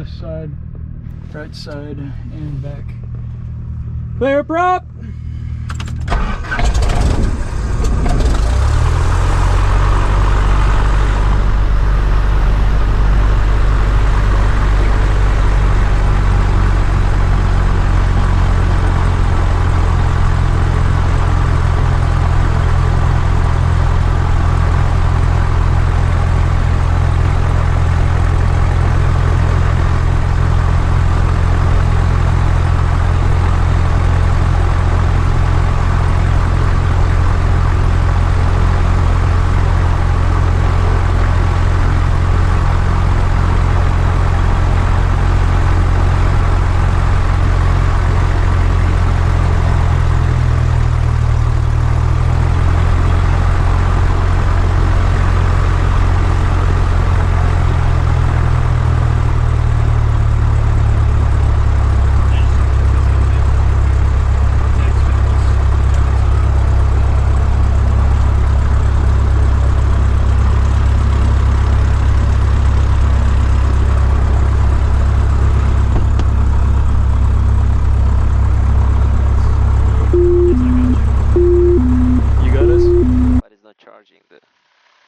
Left side, right side, and back. Clear prop!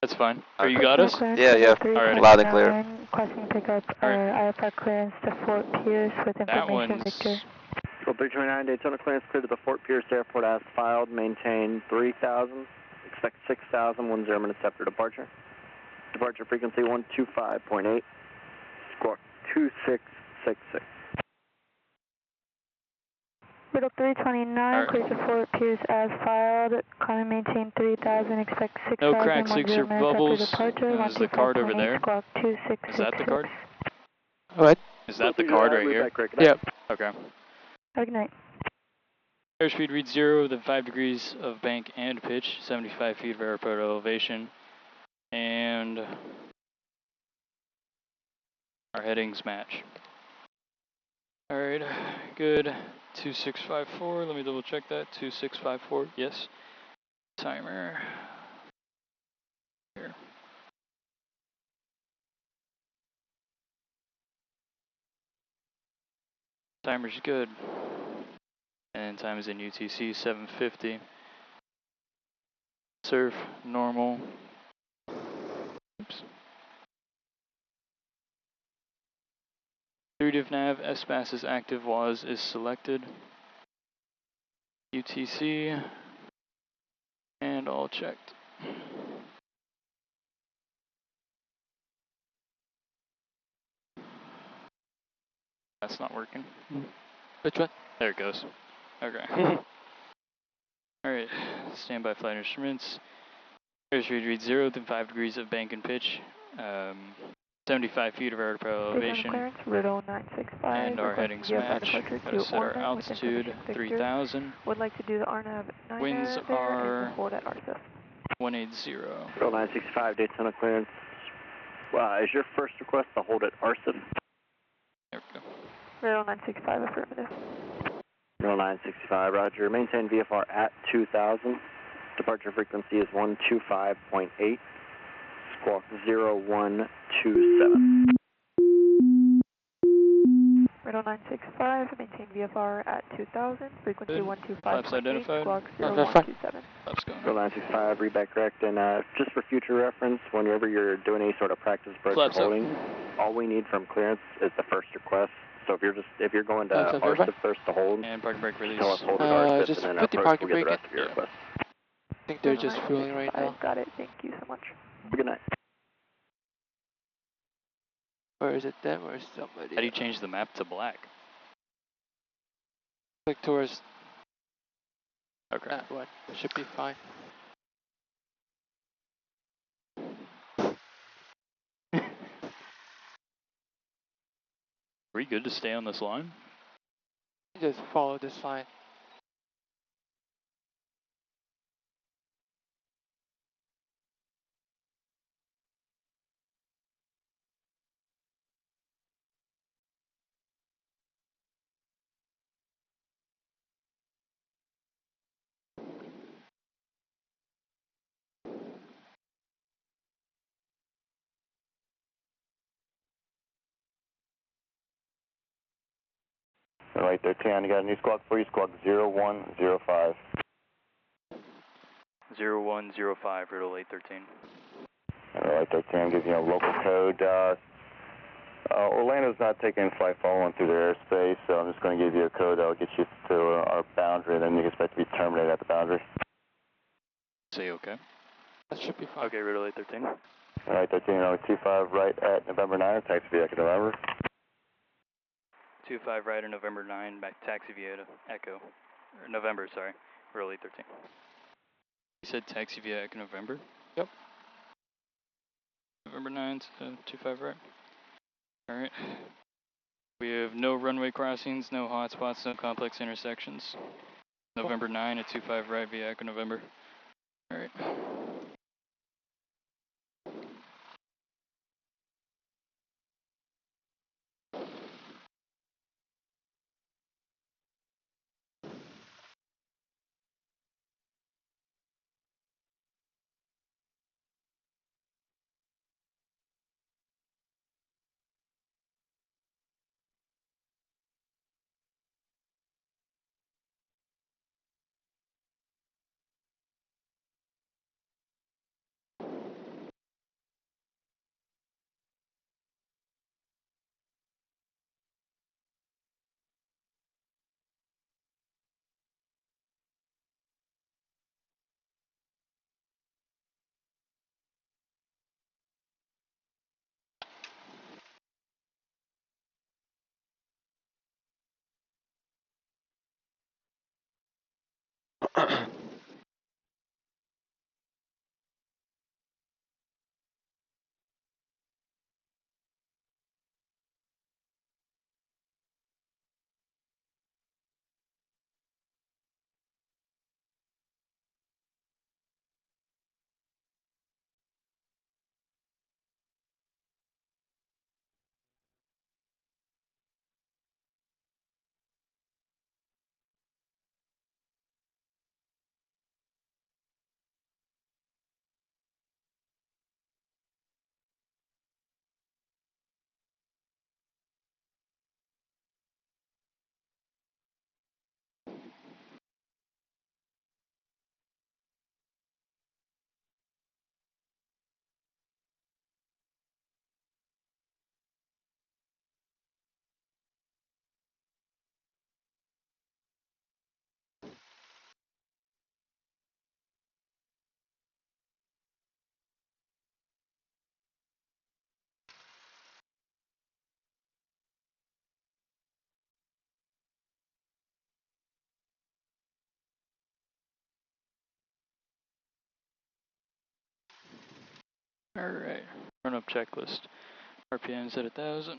That's fine. Or you got us? Yeah. Alrighty. Loud and clear. Requesting pickup IFR clearance to Fort Pierce with That information one's... Victor. Well, 329 Daytona clearance clear to the Fort Pierce Airport as filed. Maintain 3,000. Expect 6,000. 10 minutes after departure. Departure frequency 125.8. Squawk 2666. Riddle 329, clear to Fort Pierce as filed. Climb maintain 3,000, expect 6,000. No cracks, leaks, or bubbles. Departure, Is the card over there? Squawk 2666. Is that the card? What? Is that the card right here? Yep. Okay. Have a good night. Airspeed reads 0, then 5 degrees of bank and pitch, 75 feet of airport elevation, and our headings match. Alright, good. 2654, let me double check that. 2654, yes. Timer. Here. Timer's good. And time is in UTC 750. Surf, normal. Oops. 3 div nav, SPAS is active, WAS is selected. UTC, and all checked. That's not working. Which one? There it goes. Okay. Alright, standby flight instruments. Airspeed reads 0, then 5 degrees of bank and pitch. 75 feet of airport elevation. Riddle 965. And our headings match. Gotta set our altitude 3,000. Would like to do the RNAV 9 Winds are hold at RSF. 180. Riddle 965 Daytona clearance. Is your first request to hold at Arson? There we go. Riddle 965 affirmative. Riddle 965, roger. Maintain VFR at 2,000. Departure frequency is 125.8. Squawk 0127. Riddle 965, maintain VFR at 2,000. Frequency 125.8. Squawk 0127. Flaps going. Riddle 965, read that correct. And just for future reference, whenever you're doing any sort of practice approach or holding, all we need from clearance is the first request. So if you're going to RSIP first to hold, and parking brake release. tell us hold at RSIP just and then put the approach, parking we'll get the brake rest of your request. I think they're just fueling right now. Got it, thank you so much. Good night. Or is it them or somebody? How do you change the map to black? Click towards Okay. that one. It should be fine. Are we good to stay on this line? Just follow this line. Right 13, I got a new squawk for you, squawk 0105. 0105, Riddle 813. Right 13, I'm giving you a local code. Orlando's not taking flight following through their airspace, so I'm just going to give you a code that'll get you to our boundary, and then you can expect to be terminated at the boundary. Say okay. That should be fine. Okay, Riddle 813. Right 13, runway 25 right at November 9, taxi via Echo November. 25 right in November 9, back taxi via Echo. Or November, sorry. Riddle 813. You said taxi via Echo November? Yep. November 9 to 25 right. Alright. We have no runway crossings, no hotspots, no complex intersections. November 9 at 25 right via Echo November. Alright. Alright. Run up checklist. RPM's at 1,000.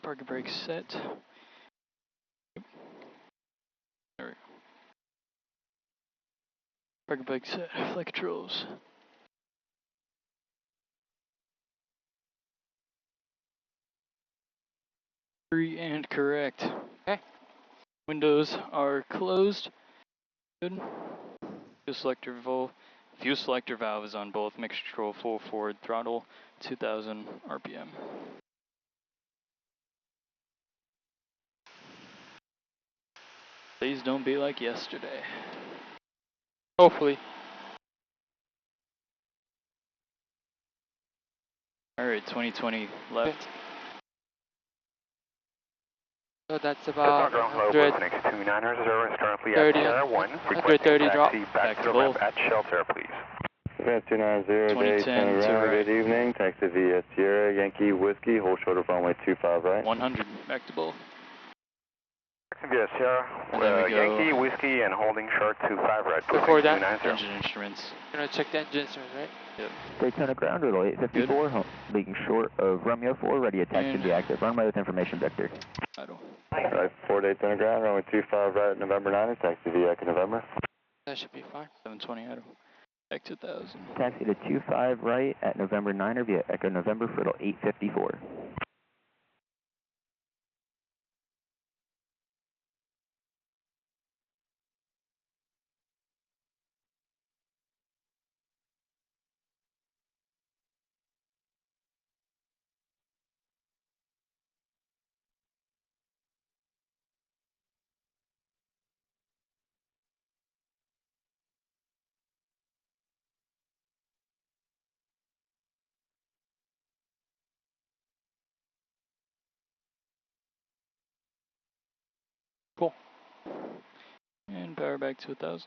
Parking brakes set. Yep. Alright. Parking brakes set. Flight controls. Free and correct. Okay. Windows are closed. Good. Fuel selector valve is on both. Mixture control full forward throttle. 2,000 RPM. Please don't be like yesterday. Hopefully. Alright, 2020 left. Okay. So that's about 130 drop. Back to Volt. At shelter, please. Advance 290, day 10 ground, right. good evening. Taxi via Sierra, Yankee Whiskey, hold short of runway 25 right. 100, back to Bull. Taxi via Sierra, Yankee Whiskey and holding short 25 right. Before that, Engine instruments. you're gonna check the engine instruments, right? Yep. Daytona ground, Riddle 854, leading short of Romeo 4, ready to taxi And the active runway with information vector. Idle. Right, 4 Daytona ground, runway 25 right, November 9, taxi via Echo November. That should be fine. 720 idle. Back to 1,000. Taxi to 25 right at November 9er via Echo November for Riddle 854. And power back to 1,000.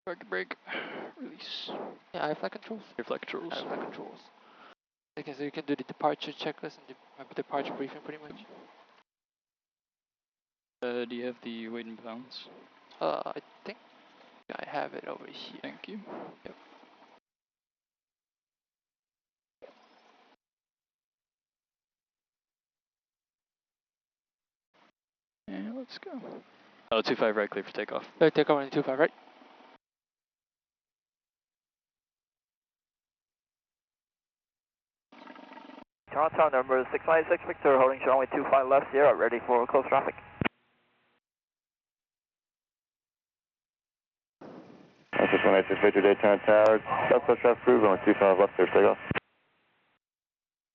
Park brake. Release. Yeah, air flight controls. Air flight controls. Air flight controls. Okay, so you can do the departure checklist and the departure briefing pretty much. Do you have the weight in pounds? I think I have it over here. Thank you. Yep. And let's go. Oh, 25 right, clear for takeoff. Take over on 25, right? Toronto number 696 Victor, holding runway 25 left, Sierra, ready for close traffic. This is 186 Victor, Daytona Tower, Southwest traffic approved, runway 25 left, clear takeoff.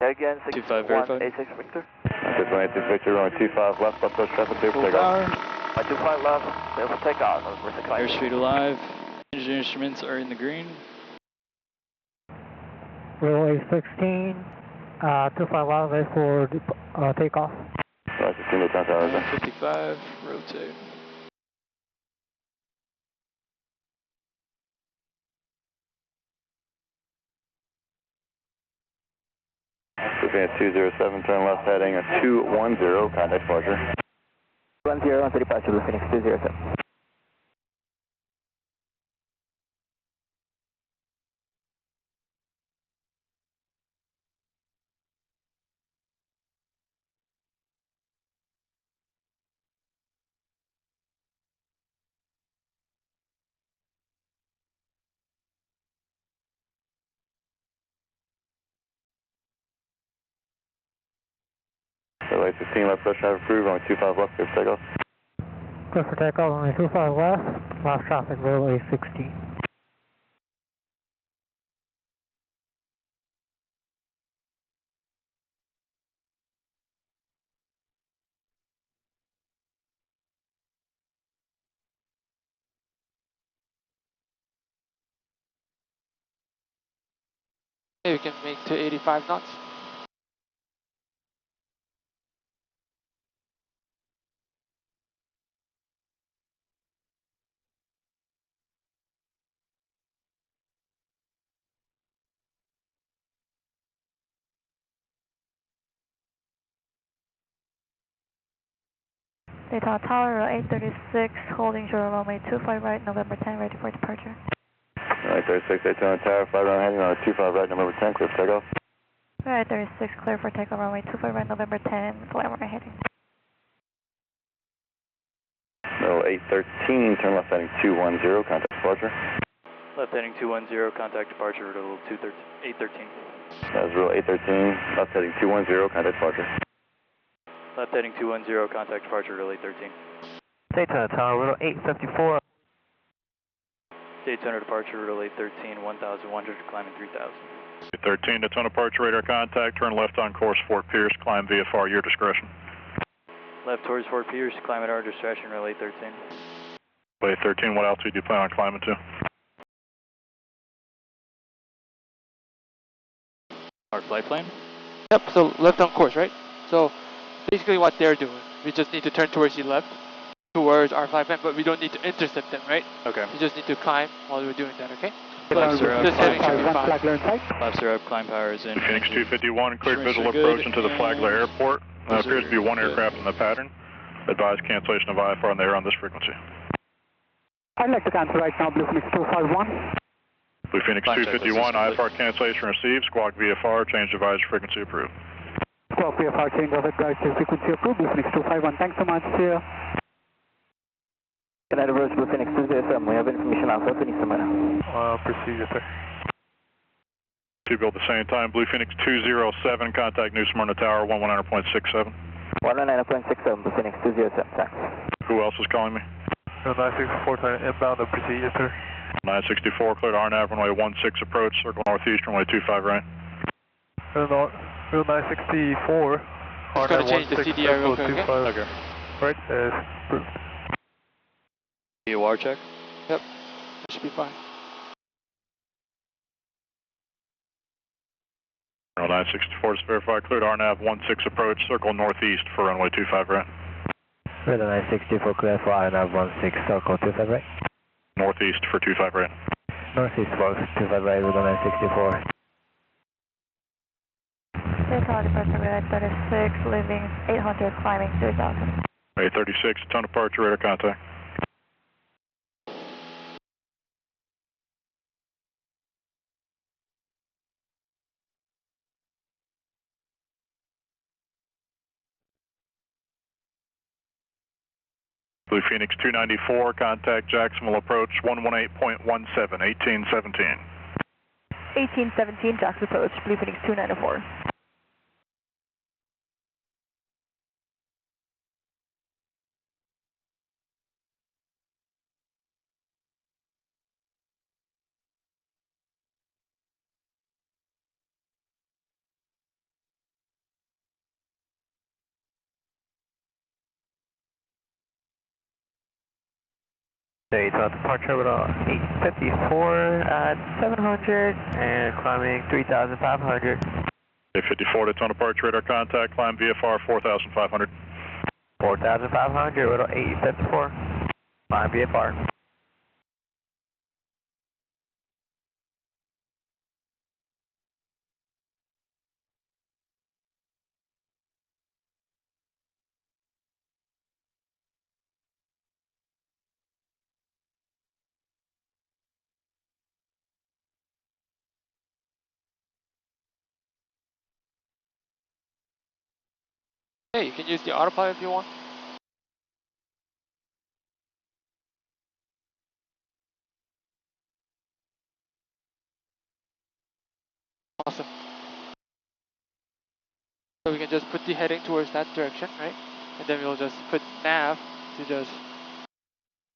Again, 6186 Victor. This is 186 Victor, runway 25 left, Southwest traffic, clear for takeoff. 25 left, clear for takeoff, number 696. Airspeed alive. Engine instruments are in the green. Runway 16, 25 left, ready for takeoff. Right, 16 Daytona Tower. 55, rotate. Advance 207, turn left heading at 210, contact departure. 10, on departure to Phoenix 207. Runway 16 left, push traffic approved, runway 25 left, clear for takeoff. Clear for takeoff, runway 25 left, last traffic, runway 16. Maybe we can make to 85 knots. Daytona Tower, 836, holding short runway 25 right, November 10, ready for departure. Right, 36 Daytona Tower, 5 round heading on 25 right, November 10, clear for takeoff. Right, 36, clear for takeoff, runway 25 right, November 10, fly right heading. No, 813, turn left heading 210, contact departure. Left heading 210, contact departure to 813. That was rule 813, left heading 210, contact departure. Left heading 210, contact departure to 813. Daytona Tower, runway 854. Daytona departure to 813, 1,100, climbing 3,000. 13, Daytona departure radar contact, turn left on course Fort Pierce, climb VFR, your discretion. Left towards Fort Pierce, climb at our discretion, relay 13. Relay 13, what altitude do you plan on climbing to? Our flight plan? Yep, so left on course, right? So basically what they're doing, we just need to turn towards the left, towards our flight plan, but we don't need to intercept them, right? Okay. We just need to climb while we're doing that, okay? Flaps are up. This heading should be fine. Flaps are up, climb power is in. Phoenix 251, cleared visual approach into the Flagler Airport. There appears to be one aircraft in the pattern. Advise cancellation of IFR in the air on this frequency. I'd like to cancel right now, Blue Phoenix 251. Blue Phoenix 251, IFR cancellation received. Squawk VFR, change device frequency approved. Squawk VFR, change of advice frequency approved, Blue Phoenix 251. Thanks so much, see ya. United Verse Blue Phoenix 207, we have information Alpha, Phoenix Samana. Proceed, sir. Two build at the same time, Blue Phoenix 207, contact New Smyrna Tower, 119.67. 119.67, Blue Phoenix 207, thanks. Who else is calling me? 964, inbound, proceed, yes, sir. 964, cleared RNAV, runway 16 approach, circle northeast, runway 25 right. Real 964, Just going to change the CDR real quick, okay? Okay. Right, approved. DOR check? Yep, that should be fine. 964 is verified, cleared RNAV 16 approach, circle northeast for runway 25 right. Radar 964, clear for INAV 16, circle 25 right. Northeast for 25 right. Northeast for 25 right, radar 964. Tower departure radar 36, leaving 800, climbing 3000. 836, ton departure, radar contact. Blue Phoenix 294, contact Jacksonville approach 118.17, 1817. 1817, Jackson approach, Blue Phoenix 294. Daytona departure with 854 at 700 and climbing 3,500. 854, Daytona departure, radar contact, climb VFR 4,500. 4,500 with 854, climb VFR. Hey, you can use the autopilot if you want. Awesome. So we can just put the heading towards that direction, right? And then we'll just put nav to just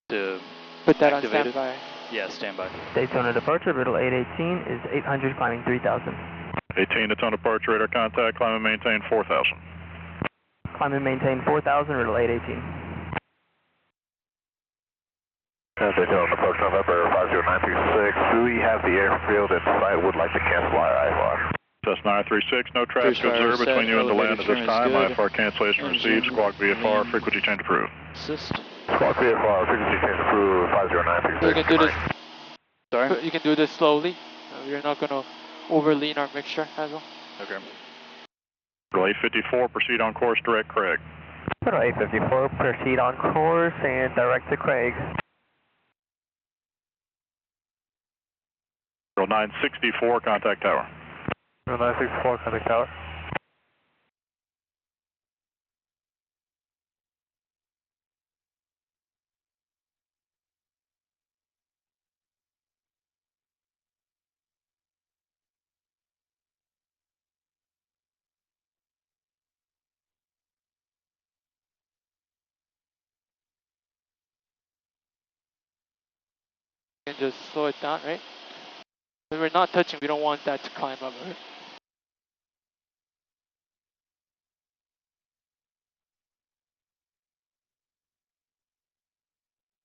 put that on activate it. standby. Yeah, standby. Daytona departure, middle 818 is 800, climbing 3,000. 18, Daytona departure, radar contact, climb and maintain 4,000. Climb and maintain 4,000, middle 818. Daytona approach November 50936. We have the airfield in sight, would like to cancel our IFR. Cessna 936, no traffic Cruise observed fire between set, you and the land at elevator this trim time. is good. IFR cancellation received, squawk VFR, frequency change approved. Assist. Squawk VFR, frequency change approved, 50936. So you can do this. Sorry? You can do this slowly. We're not going to overlean our mixture as well. Okay. Relay 54, proceed on course, direct Craig. Middle 854, proceed on course and direct to Craig. 964, contact tower. 964, contact tower. You can just slow it down, right? When we're not touching, we don't want that to climb up, right?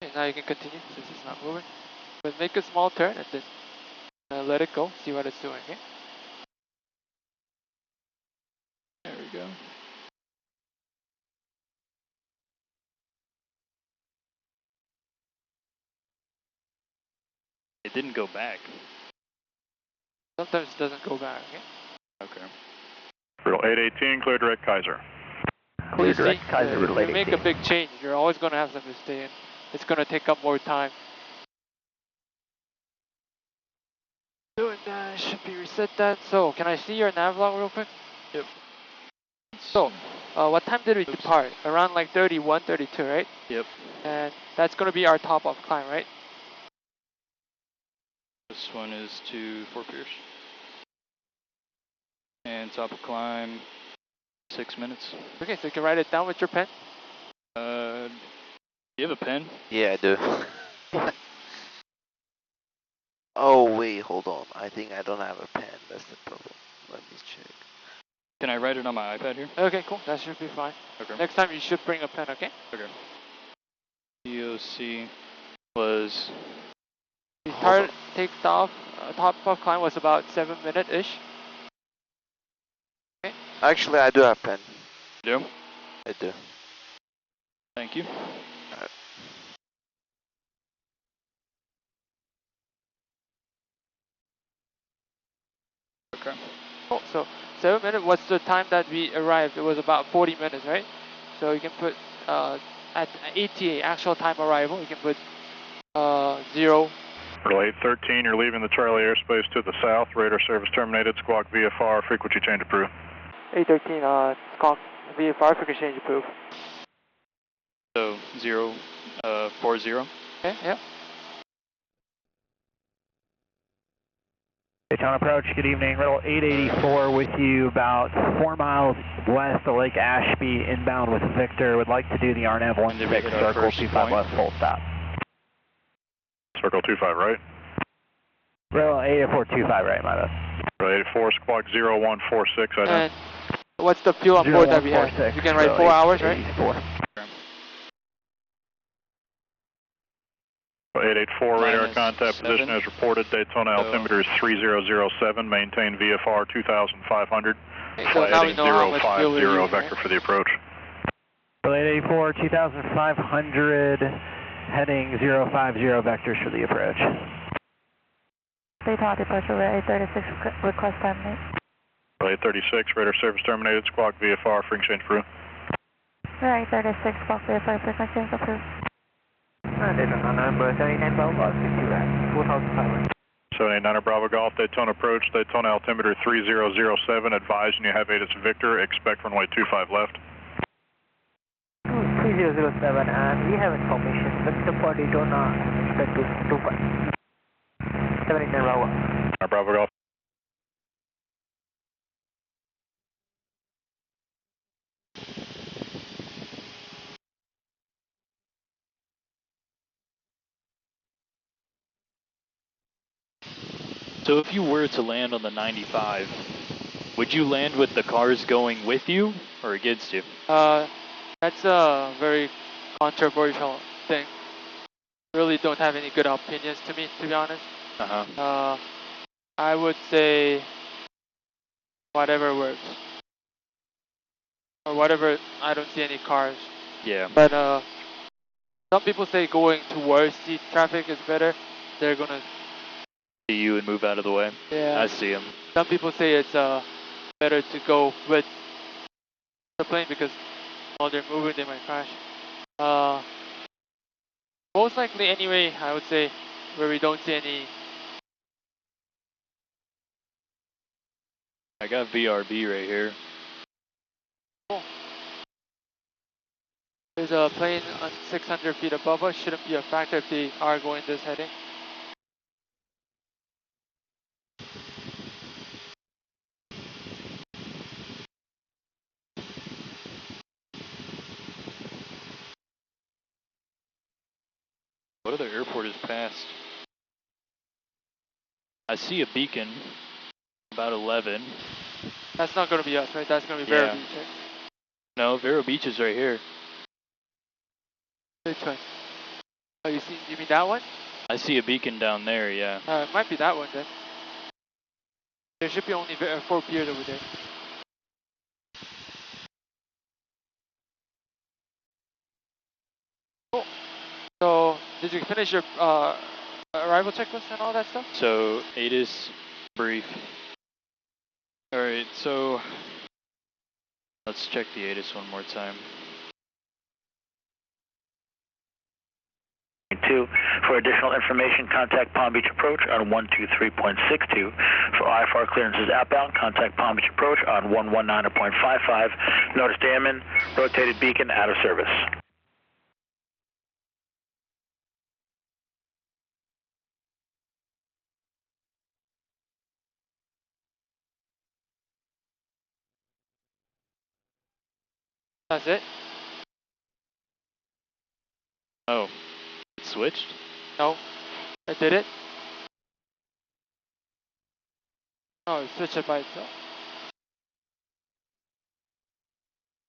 Okay, now you can continue since it's not moving. But make a small turn and then let it go, see what it's doing, okay? There we go. It didn't go back. Sometimes it doesn't go back, okay? Okay. Riddle 818, clear direct Kaiser. Clear You direct see, Kaiser, if middle you make 818. a big change, you're always going to have something to stay in. It's going to take up more time. Doing that, should be reset that. So, can I see your nav log real quick? Yep. So, what time did we depart? Around like 31, 32, right? Yep. And that's going to be our top of climb, right? This one is to Fort Pierce. And top of climb, 6 minutes. Okay, so you can write it down with your pen. Do you have a pen? Yeah, I do. Oh, wait, hold on. I think I don't have a pen. That's the problem. Let me check. Can I write it on my iPad here? Okay, cool. That should be fine. Okay. Next time you should bring a pen, okay? Okay. DOC was... The start, take off, top of climb was about 7 minute-ish. Okay. Actually, I do have pen. Do? I do. Thank you. Okay. Oh, so 7 minutes, what's the time that we arrived? It was about 40 minutes, right? So you can put, at ETA, actual time arrival, you can put 0. Earl 813, you're leaving the Charlie airspace to the south. Radar service terminated. Squawk VFR, frequency change approved. 813, Squawk VFR, frequency change approved. So 040. Okay, yeah. Daytona approach, good evening. Riddle 884 with you about 4 miles west of Lake Ashby, inbound with Victor. Would like to do the RNAV 16 circle 25 left full stop. Circle 25 right. Riddle 88425 right, my bad. Riddle 84, squawk 0146, I know. And what's the fuel on board that we have? You can write 4 hours, right? 884, radar Minus contact 7. position as reported. Daytona altimeter is 3007. Maintain VFR 2500. Okay, so now we know how much fuel we're using, vector right? for the approach. Relay 84, 2500, heading 050 vectors for the approach. Daytona departure, Relay 36, request terminate. Relay 36, radar service terminated. Squawk VFR, frequency change approved. Relay 36, Squawk VFR, frequency change approved. Daytona number 79 Bravo Golf, 4500. 789 Bravo Golf, Daytona approach, Daytona altimeter 3007, advising you have ATIS Victor, expect runway 25 left. 3007, and we have information, Victor for Daytona, expect to 25. 789 Bravo. Bravo Golf. So if you were to land on the 95, would you land with the cars going with you or against you? That's a very controversial thing. Really don't have any good opinions to be honest. I would say whatever works. Or whatever, I don't see any cars. Yeah. But some people say going towards the traffic is better. They're gonna See you and move out of the way? Yeah. I see them. Some people say it's better to go with the plane because while they're moving they might crash. Most likely anyway, I would say where we don't see any. I got VRB right here. Cool. There's a plane on 600 feet above us. Shouldn't be a factor if they are going this heading. What other airport is past? I see a beacon, about 11. That's not going to be us, right? That's going to be Vero Beach, right? No, Vero Beach is right here. Which one? Oh, you mean that one? I see a beacon down there, yeah. It might be that one then. There should be only 4 piers over there. Cool. So, did you finish your arrival checklist and all that stuff? So, ATIS brief. Alright, so let's check the ATIS one more time. 2. For additional information, contact Palm Beach Approach on 123.62. For IFR clearances outbound, contact Palm Beach Approach on 119.55. Notice Damon, rotated beacon out of service. That's it? Oh, it switched? No, I did it. Oh, it switched it by itself.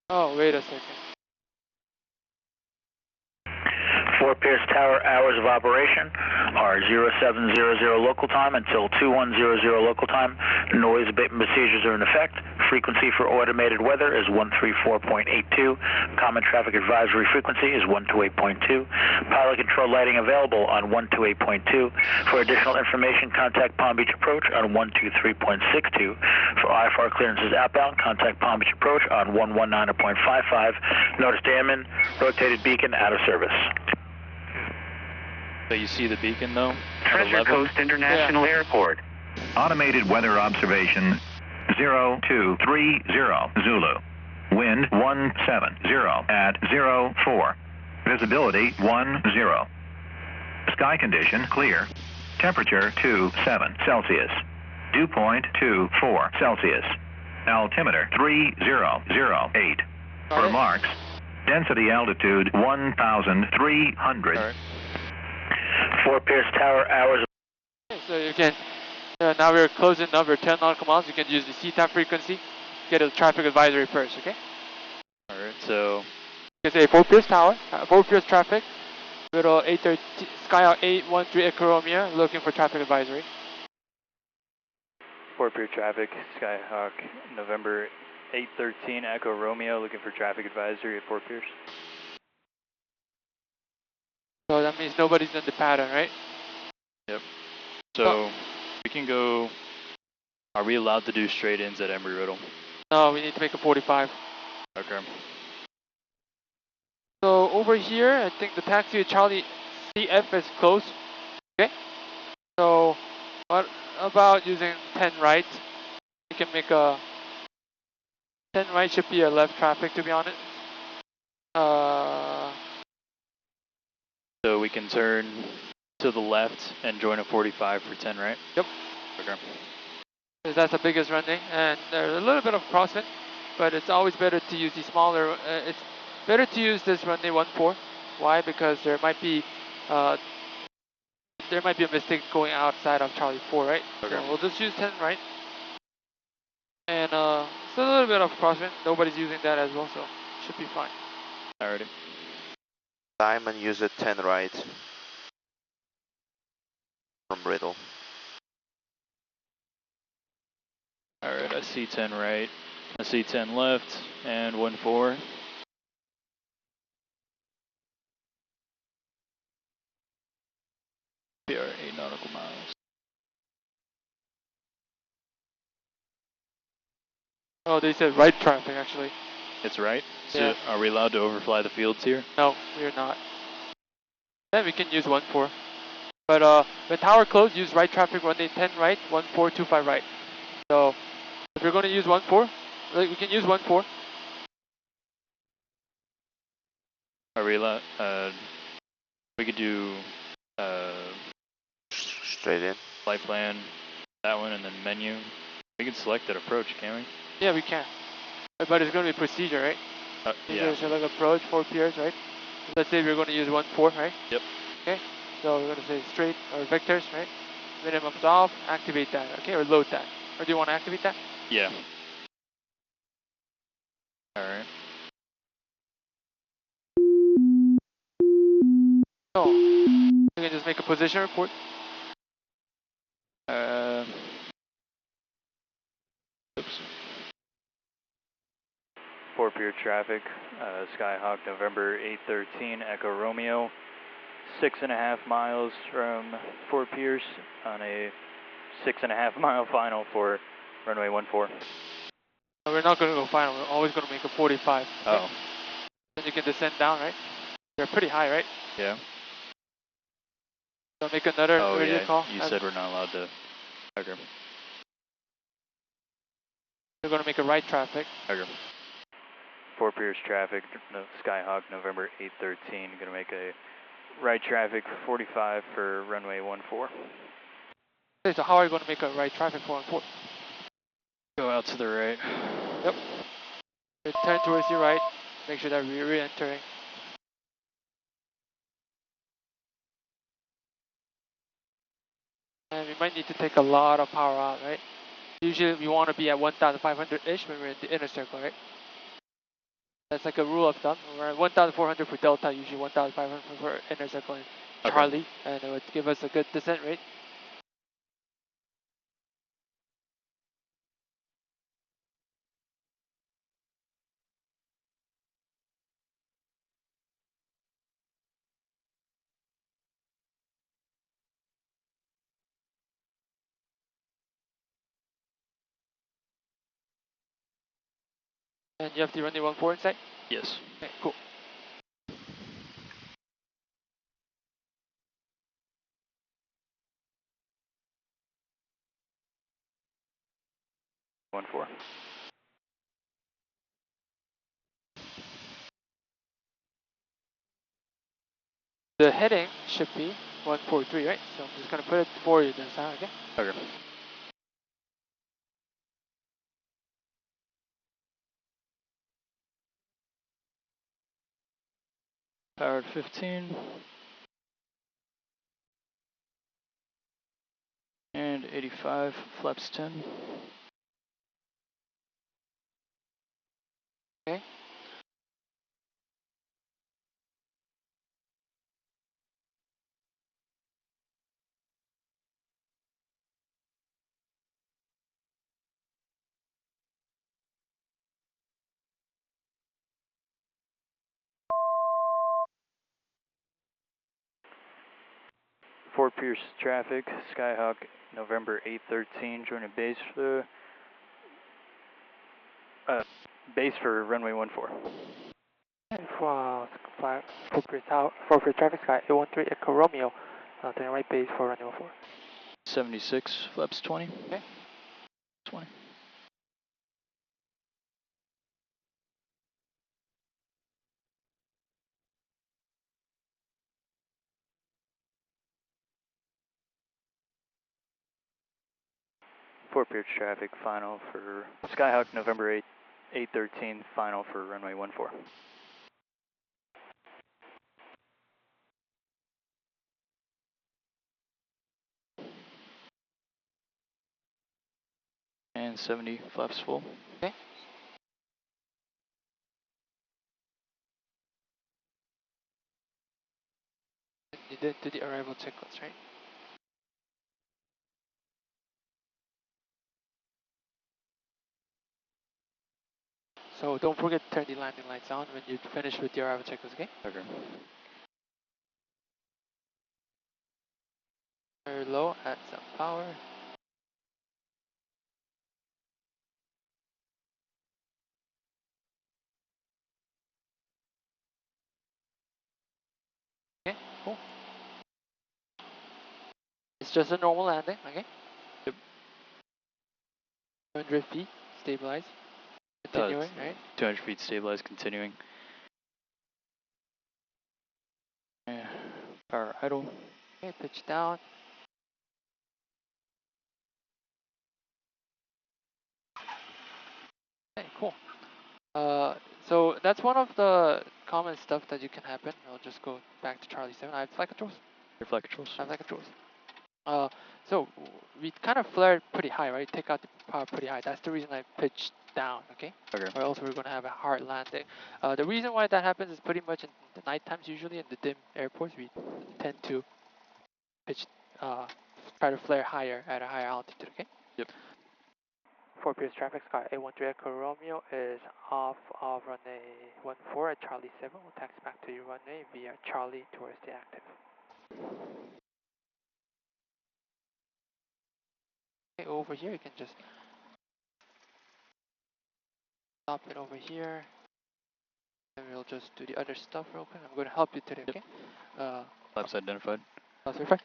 Oh, wait a second. Fort Pierce Tower hours of operation are 0700 local time until 2100 local time. Noise abatement procedures are in effect. Frequency for automated weather is 134.82. Common traffic advisory frequency is 128.2. Pilot control lighting available on 128.2. For additional information, contact Palm Beach Approach on 123.62. For IFR clearances outbound, contact Palm Beach Approach on 119.55. Notice Damon, rotated beacon out of service. So you see the beacon though? Treasure Coast International Airport. Automated weather observation 0230 Zulu. Wind 170 at 04. Visibility 10. Sky condition clear. Temperature 27 Celsius. Dew point 24 Celsius. Altimeter 3008. For marks, density altitude 1,300. All right. Fort Pierce Tower hours. So you can, now we're closing number 10 nautical miles. You can use the CTAP frequency, get a traffic advisory first, okay? Alright, so. You can say Fort Pierce Tower, Fort Pierce traffic, little 813, Skyhawk 813 Echo Romeo, looking for traffic advisory. Fort Pierce traffic, Skyhawk, November 813 Echo Romeo, looking for traffic advisory at Fort Pierce. So that means nobody's in the pattern, right? Yep. So we can go. Are we allowed to do straight ins at Embry-Riddle? No, we need to make a 45. Okay. So over here, I think the taxi at Charlie CF is close. Okay. So what about using 10 right? You can make a 10 right should be a left traffic, to be honest. So we can turn to the left and join a 45 for 10 right? Yep. Okay. Because that's the biggest runway, and there's a little bit of crosswind, but it's always better to use the smaller. It's better to use this runway 14. Why? Because there might be a mistake going outside of Charlie 4, right? Okay. So we'll just use 10 right, and it's a little bit of crosswind. Nobody's using that as well, so should be fine. Alrighty. Simon use it 10 right from Riddle. Alright, I see 10 right. I see 10 left and 14. PR 8 nautical miles. Oh, they said right traffic actually. It's right? So yeah. Are we allowed to overfly the fields here? No, we're not. Then we can use 14. But when tower closed, use right traffic runway 10 right, 1425 right. So if you're going to use 14, we can use 14. Are we allowed? We could do straight in. Flight plan, that one, and then menu. We can select that approach, can't we? Yeah, we can. But it's going to be procedure, right? Yeah. Select approach, 4 piers, right? Let's say we're going to use 14, right? Yep. Okay. So we're going to say straight or vectors, right? Minimum's off. Activate that, okay? Or load that. Or do you want to activate that? Yeah. Alright. So you can just make a position report. Oops. Fort Pierce traffic, Skyhawk November 813 Echo Romeo, 6.5 miles from Fort Pierce on a 6.5 mile final for runway 14. No, we're not going to go final, we're always going to make a 45. Oh. Okay? Then you can descend down, right? They're pretty high, right? Yeah. So make another radio call. You said we're not allowed to. Okay. We're going to make a right traffic. Okay. Fort Pierce traffic, Skyhawk November 813, going to make a right traffic 45 for runway 14. Okay, so how are you going to make a right traffic 14? Go out to the right. Yep. Turn towards your right. Make sure that we're re-entering. And we might need to take a lot of power out, right? Usually we want to be at 1,500-ish when we're in the inner circle, right? That's like a rule of thumb. We're at 1,400 for Delta, usually 1,500 for inner circle and Charlie, and it would give us a good descent rate. And you have the runway 14 in sight? Yes. Okay, cool. One four. The heading should be 143, right? So I'm just gonna put it for you this time, okay? Okay. Powered 15. And 85, flaps 10. Okay. Fort Pierce traffic, Skyhawk, November 813, joining base for base for runway 14. And for Fort Pierce traffic sky 813 Echo Romeo, turning right base for runway 14. 76, flaps 20. Okay. 20. Fort Pierce traffic, final for Skyhawk, November 813, final for runway 14. And 70, flaps full. Okay. You did do the arrival checklist, right? So don't forget to turn the landing lights on when you finish with your arrival checklist, okay? Okay. Very low, add some power. Okay, cool. It's just a normal landing, okay? Yep. 200 feet, stabilize. Continuing, right? 200 feet stabilized, continuing. Yeah. Power idle. Okay, pitch down. Okay, cool. So that's one of the common stuff that you can happen. I'll just go back to Charlie 7. I have flight controls. Your flight controls. I have flight controls. So we kind of flared pretty high, right? Take out the power pretty high. That's the reason I pitched down, okay? Okay. Or else we're going to have a hard landing. The reason why that happens is pretty much in the night times, usually in the dim airports, we tend to pitch, try to flare higher at a higher altitude, okay? Yep. Fort Pierce traffic sky 813 Echo Romeo is off of runway 14 at Charlie 7. We'll taxi back to your runway via Charlie towards the active. Okay, over here you can just stop it over here. And we'll just do the other stuff real quick. I'm going to help you today, okay? Flaps identified. Flaps verified.